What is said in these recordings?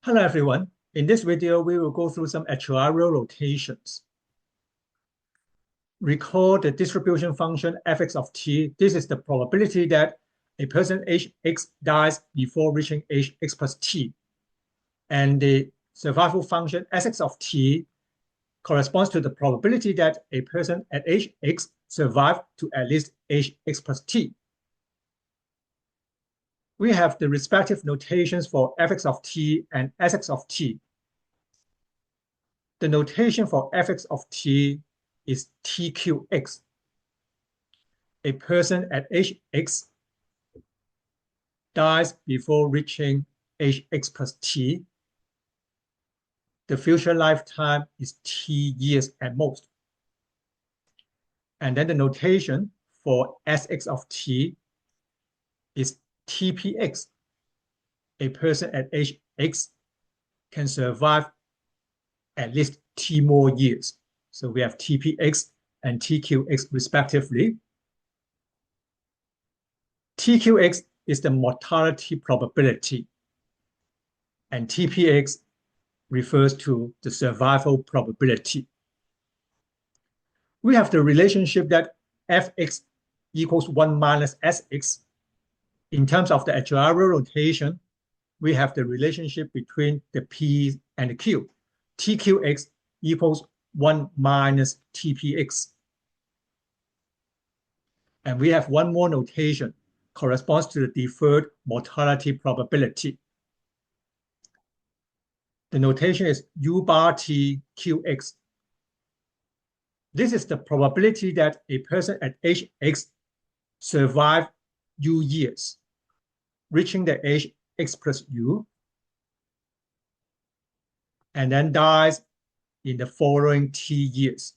Hello, everyone. In this video, we will go through some actuarial rotations. Recall the distribution function fx of t. This is the probability that a person age x dies before reaching age x plus t. And the survival function sx of t corresponds to the probability that a person at age x survives to at least age x plus t. We have the respective notations for fx of t and sx of t. The notation for fx of t is tqx. A person at age x dies before reaching age x plus t. The future lifetime is t years at most. And then the notation for sx of t is tpx. A person at age x can survive at least t more years. So we have tpx and tqx respectively. tqx is the mortality probability, and tpx refers to the survival probability. We have the relationship that fx equals 1 minus sx. In terms of the actuarial rotation, we have the relationship between the p and the q. tqx equals 1 minus tpx. And we have one more notation, corresponds to the deferred mortality probability. The notation is u bar t qx. This is the probability that a person at age x survives u years, reaching the age x plus u, and then dies in the following t years.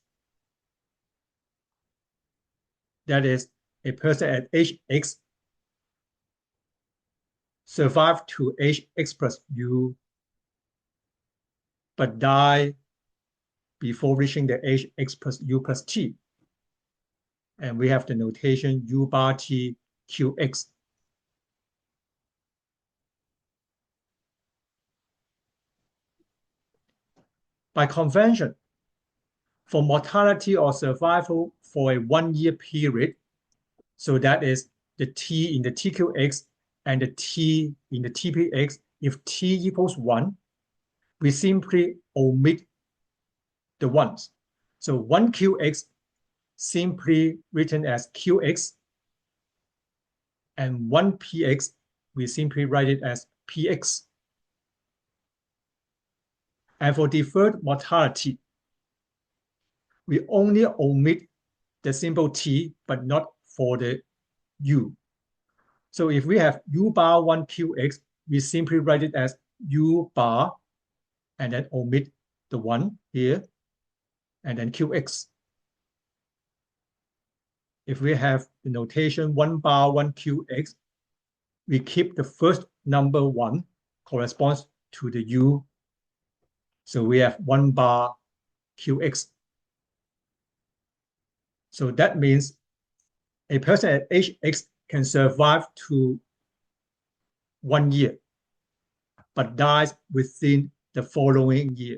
That is, a person at age x survives to age x plus u, but die before reaching the age x plus u plus t. And we have the notation u bar t qx. By convention, for mortality or survival for a 1 year period, so that is the t in the tqx and the t in the tpx, if t equals 1, we simply omit the ones. So 1qx simply written as qx, and 1px, we simply write it as px. And for deferred mortality, we only omit the symbol t, but not for the u. So if we have u bar 1qx, we simply write it as u bar, and then omit the 1 here, and then qx. If we have the notation 1 bar 1qx, we keep the first number 1 corresponds to the u. So we have 1 bar qx. So that means a person at age x can survive to 1 year, but dies within the following year.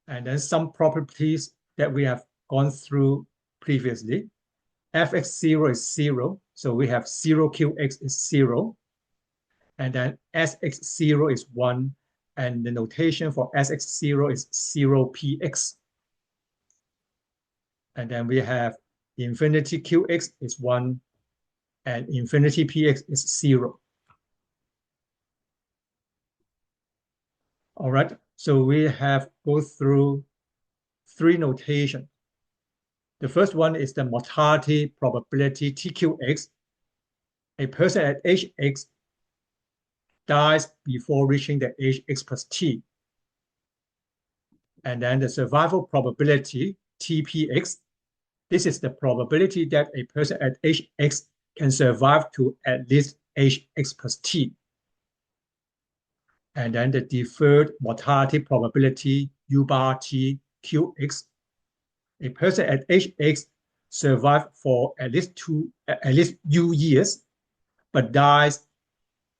And then some properties that we have gone through previously. fx0 is 0, so we have 0qx is 0. And then sx0 is 1, and the notation for sx0 is 0px. And then we have infinity qx is 1, and infinity px is 0. All right, so we have go through 3 notations. The first one is the mortality probability tqx. A person at age x dies before reaching the age x plus t. And then the survival probability tpx. This is the probability that a person at age x can survive to at least age x plus t. And then the deferred mortality probability u bar t qx. A person at age x survive for at least u years, but dies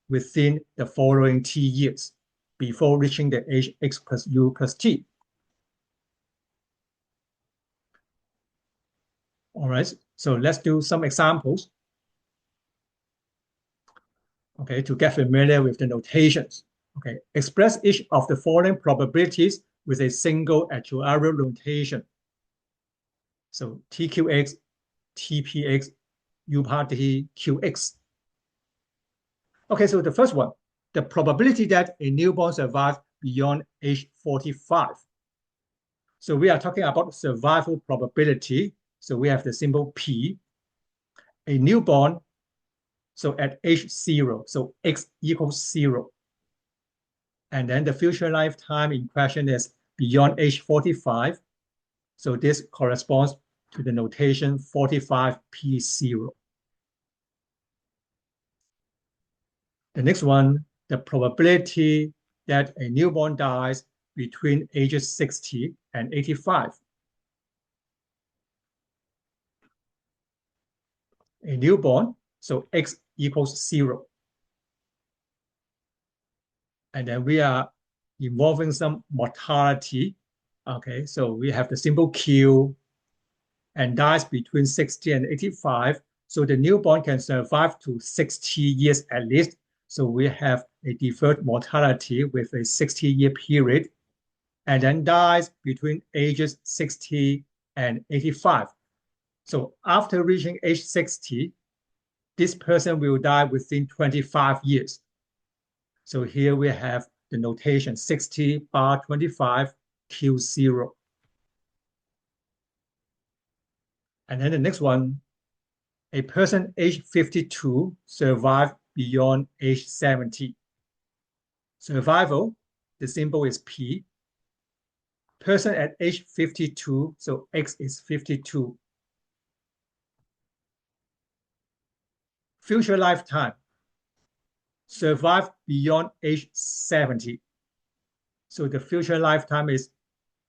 within the following t years before reaching the age x plus u plus t. All right, so let's do some examples. Okay, to get familiar with the notations. Okay, express each of the following probabilities with a single actuarial notation. So TQX, TPX, U bar T, QX. Okay, so the first one, the probability that a newborn survives beyond age 45. So we are talking about survival probability. So we have the symbol P. A newborn, so at age 0, so X equals 0. And then the future lifetime in question is beyond age 45. So this corresponds to the notation 45P0. The next one, the probability that a newborn dies between ages 60 and 85. A newborn, so X equals 0. And then we are involving some mortality. Okay, so we have the symbol Q and dies between 60 and 85. So the newborn can survive to 60 years at least. So we have a deferred mortality with a 60-year period, and then dies between ages 60 and 85. So after reaching age 60, this person will die within 25 years. So here we have the notation 60 bar 25 Q0. And then the next one, a person age 52 survived beyond age 70. Survival, the symbol is P. Person at age 52, so X is 52. Future lifetime, survive beyond age 70. So the future lifetime is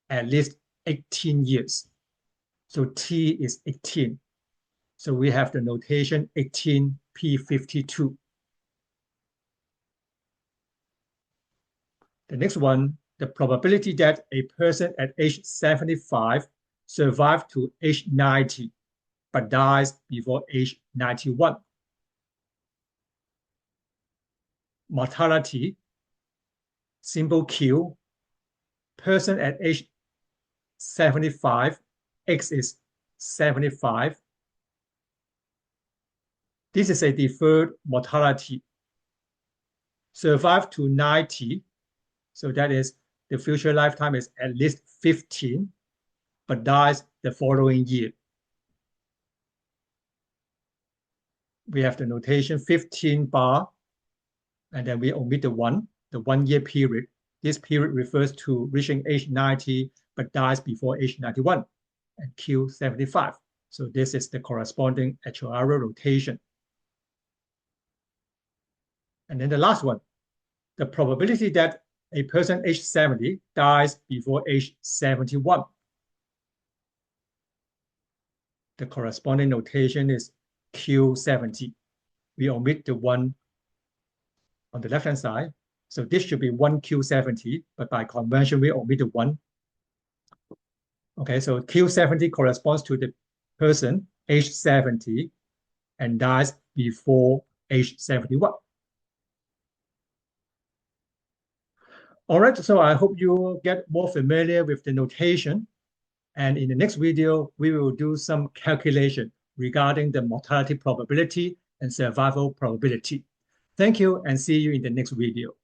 at least 18 years. So T is 18. So we have the notation 18P52. The next one, the probability that a person at age 75 survives to age 90, but dies before age 91. Mortality, symbol Q, person at age 75, X is 75. This is a deferred mortality. Survive to 90, so that is the future lifetime is at least 15, but dies the following year. We have the notation 15 bar, and then we omit the 1-year period. This period refers to reaching age 90, but dies before age 91, and Q75. So this is the corresponding actuarial notation. And then the last one, the probability that a person age 70 dies before age 71. The corresponding notation is Q70. We omit the 1 on the left-hand side. So this should be 1Q70, but by convention, we omit the 1. Okay, so Q70 corresponds to the person age 70 and dies before age 71. All right, so I hope you get more familiar with the notation. And in the next video, we will do some calculation regarding the mortality probability and survival probability. Thank you and see you in the next video.